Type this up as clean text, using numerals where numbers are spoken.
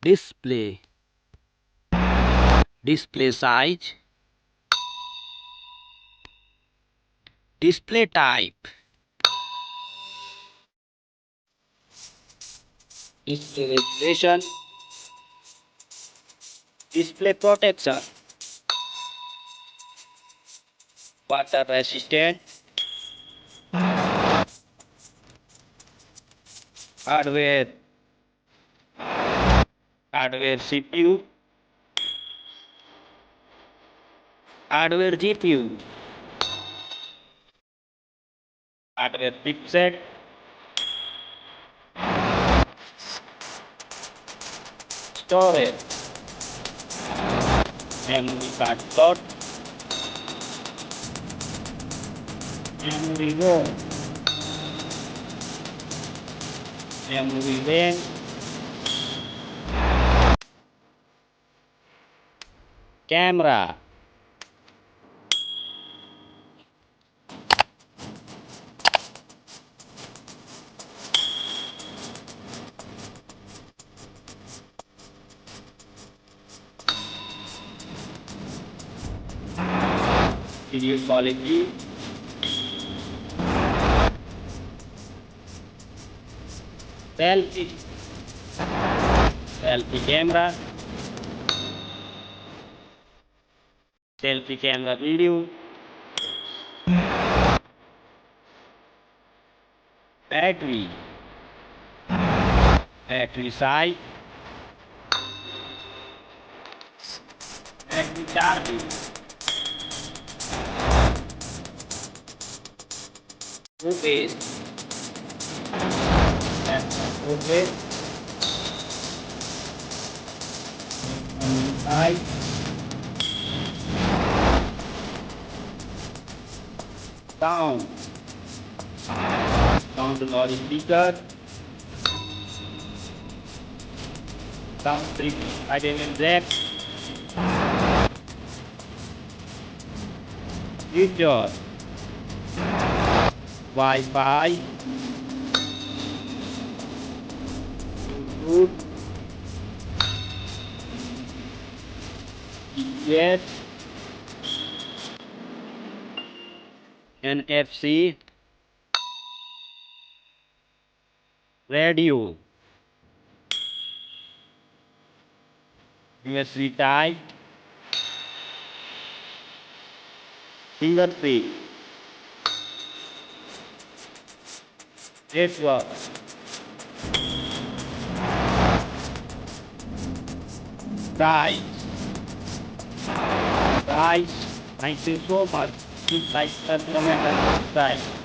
display, display size, display type, display resolution, display protection, water resistant, hardware, hardware CPU, hardware GPU, hardware chipset, storage, memory card slot, memory ROM, memory RAM, camera, video quality, selfie, selfie camera, selfie camera video, battery, battery size, battery charging, footage, footage, size, sound, sound logic speaker, sound strip, IDM jack, feature, Wi-Fi, Bluetooth, GPS, NFC, radio, USB type, fingerprint, network, price, price, thank you so much. Please like, comment, and subscribe.